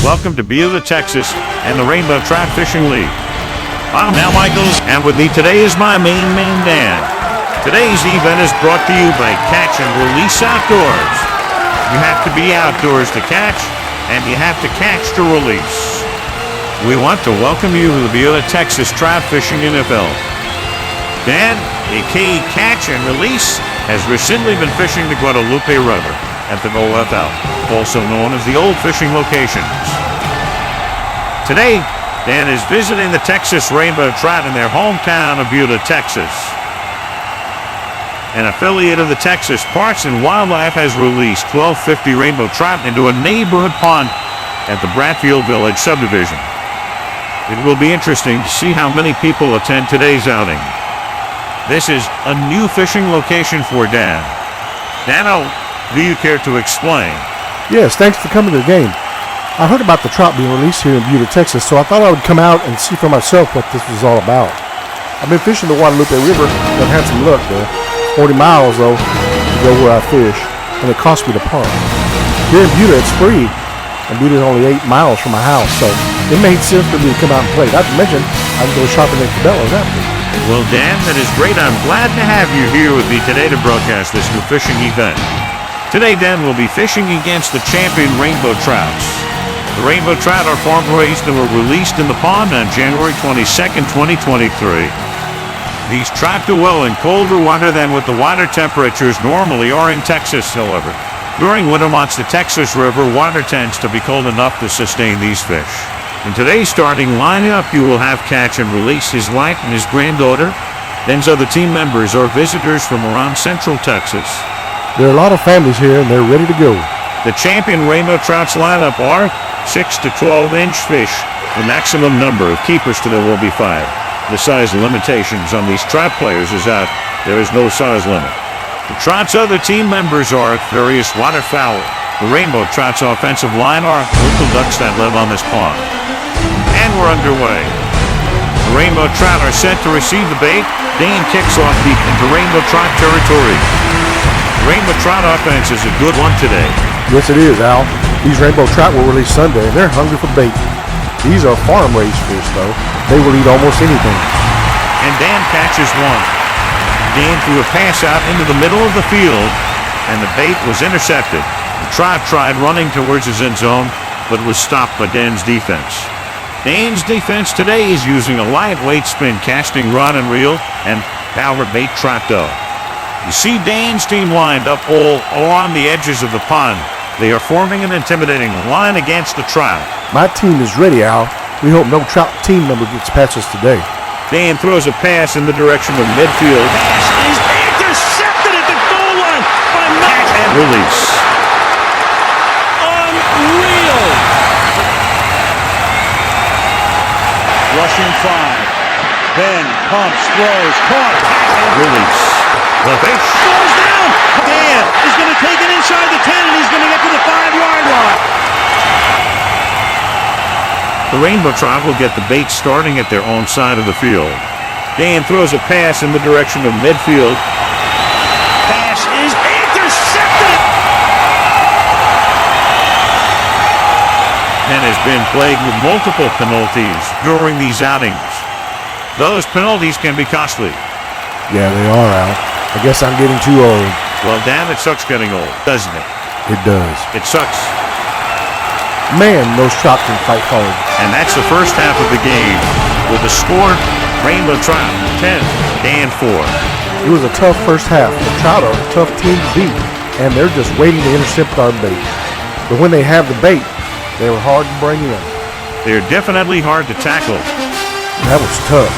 Welcome to Buda, Texas, and the Rainbow Trout Fishing League. I'm Al Michaels, and with me today is my main man, Dan. Today's event is brought to you by Catch and Release Outdoors. You have to be outdoors to catch, and you have to catch to release. We want to welcome you to the Buda, Texas Trout Fishing NFL. Dan, a.k.a. Catch and Release, has recently been fishing the Guadalupe River at the OFL, also known as the Old Fishing Locations. Today, Dan is visiting the Texas Rainbow Trout in their hometown of Buda, Texas. An affiliate of the Texas Parks and Wildlife has released 1250 rainbow trout into a neighborhood pond at the Bradfield Village subdivision. It will be interesting to see how many people attend today's outing. This is a new fishing location for Dan. Dano, do you care to explain? Yes, thanks for coming to the game. I heard about the trout being released here in Buda, Texas, so I thought I would come out and see for myself what this was all about. I've been fishing the Guadalupe River and had some luck there. 40 miles, though, to go where I fish, and it cost me to park. Here in Buda, it's free, and Buda is only 8 miles from my house, so it made sense for me to come out and play. Not to mention, I can go shopping at Cabela's after. Well, Dan, that is great. I'm glad to have you here with me today to broadcast this new fishing event. Today, Dan will be fishing against the champion rainbow trouts. The rainbow trout are farm-raised and were released in the pond on January 22nd, 2023. These trout do well in colder water than what the water temperatures normally are in Texas, however. During winter months, the Texas River water tends to be cold enough to sustain these fish. In today's starting lineup, you will have Catch and Release, his wife and his granddaughter. Dan's other team members are visitors from around Central Texas. There are a lot of families here, and they're ready to go. The champion rainbow trouts lineup are 6 to 12-inch fish. The maximum number of keepers today will be 5. The size limitations on these trout players is out. There is no size limit. The trout's other team members are various waterfowl. The rainbow trout's offensive line are local ducks that live on this pond. And we're underway. The rainbow trout are set to receive the bait. Dan kicks off deep into rainbow trout territory. The rainbow trout offense is a good one today. Yes, it is, Al. These rainbow trout were released Sunday, and they're hungry for bait. These are farm-raised fish, though. They will eat almost anything. And Dan catches one. Dan threw a pass out into the middle of the field, and the bait was intercepted. The trout tried running towards his end zone, but was stopped by Dan's defense. Dan's defense today is using a lightweight spin casting rod and reel and power bait trout dough. You see Dan's team lined up all along the edges of the pond. They are forming an intimidating line against the trout. My team is ready, Al. We hope no trout team member gets past us today. Dan throws a pass in the direction of midfield. Pass is intercepted at the goal line by Catch and release. Unreal. Rushing 5. Ben pumps, throws, caught. Release. The fish Goes down. Dan is going to take it inside the 10, and he's going to get to the 5-yard line. The rainbow trout will get the bait starting at their own side of the field. Dan throws a pass in the direction of midfield. Pass is intercepted. And has been plagued with multiple penalties during these outings. Those penalties can be costly. Yeah, they are, Al. I guess I'm getting too old. Well, Dan, it sucks getting old, doesn't it? It does. It sucks. Man, those trout can fight hard. And that's the first half of the game. With the score, Rainbow Trout 10, Dan 4. It was a tough first half. The trout are a tough team to beat, and they're just waiting to intercept our bait. But when they have the bait, they were hard to bring in. They're definitely hard to tackle. That was tough.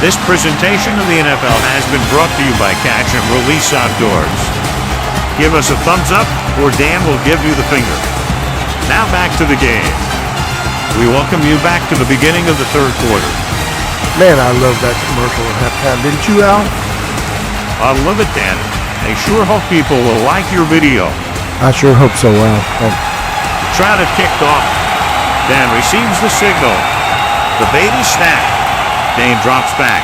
This presentation of the NFL has been brought to you by Catch and Release Outdoors. Give us a thumbs up, or Dan will give you the finger. Now back to the game. We welcome you back to the beginning of the third quarter. Man, I love that commercial at halftime. Didn't you, Al? I love it, Dan. I sure hope people will like your video. I sure hope so, Al. The trout have kicked off. Dan receives the signal. The bait is snapped. Dan drops back.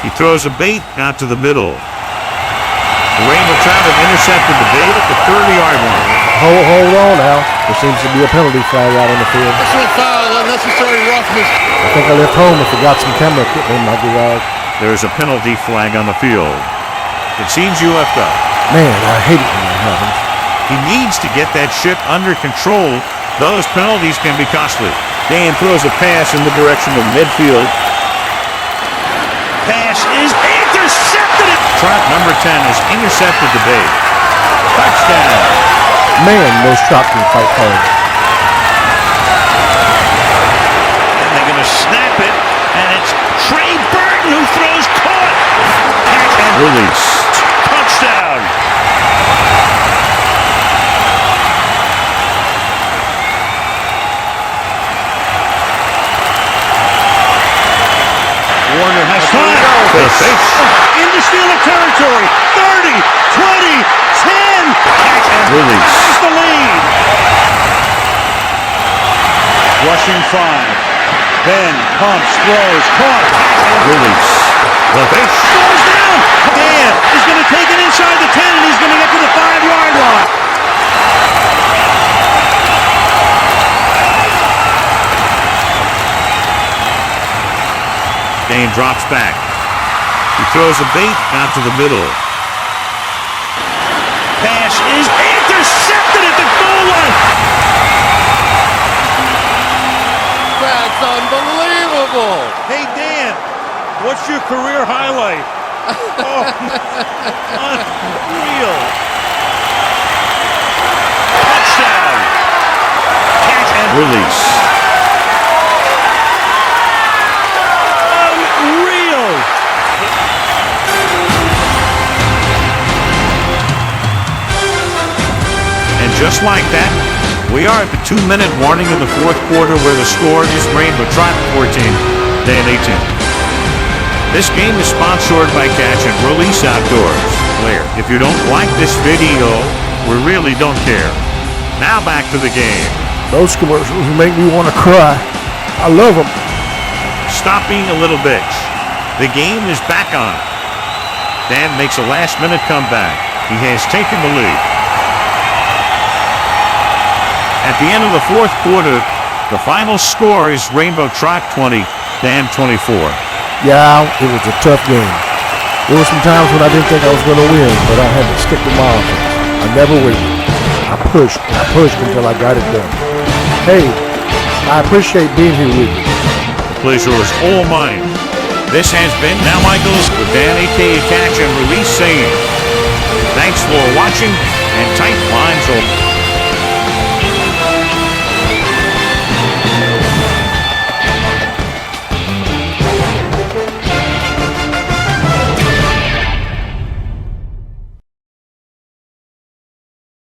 He throws a bait out to the middle. The rainbow trout have intercepted the bait at the 30-yard line. Hold on, Al. There seems to be a penalty flag out on the field. Personal foul, unnecessary roughness. I think I left home and forgot some camera equipment in my garage. There's a penalty flag on the field. Concedes UFO. Man, I hate it when that happens. He needs to get that shit under control. Those penalties can be costly. Dan throws a pass in the direction of midfield. Pass is intercepted. Trout, number 10, has intercepted the bait. Touchdown. Man, those Trout can fight hard. And they're going to snap it, and it's Trey Burton who throws caught. And Release. touchdown. Warner has time. Into Steeler territory. 30, 20, 10. Release. There's the lead. Rushing 5. Ben pumps, throws, caught. Release. The fish. Goes down. Dan is going to take it inside the 10, and he's going to get to the 5-yard line. Dan drops back. He throws a bait out to the middle. Pass is intercepted at the goal line. That's unbelievable. Hey, Dan, what's your career highlight? Oh, unreal. Touchdown. Catch and Release. unreal. And just like that, we are at the 2-minute warning of the fourth quarter where the score is Rainbow Trout 14, Dan 18. This game is sponsored by Catch and Release Outdoors. Where, if you don't like this video, we really don't care. Now back to the game. Those commercials make me want to cry. I love them. Stop being a little bitch. The game is back on. Dan makes a last-minute comeback. He has taken the lead. At the end of the fourth quarter, the final score is Rainbow Trout 20, Dan 24. Yeah, it was a tough game. There were some times when I didn't think I was going to win, but I had to stick with my offense. I never wavered. I pushed until I got it done. Hey, I appreciate being here with you. The pleasure is all mine. This has been Now Michaels with Dan A.K. Catch and Release saying, thanks for watching and tight lines open.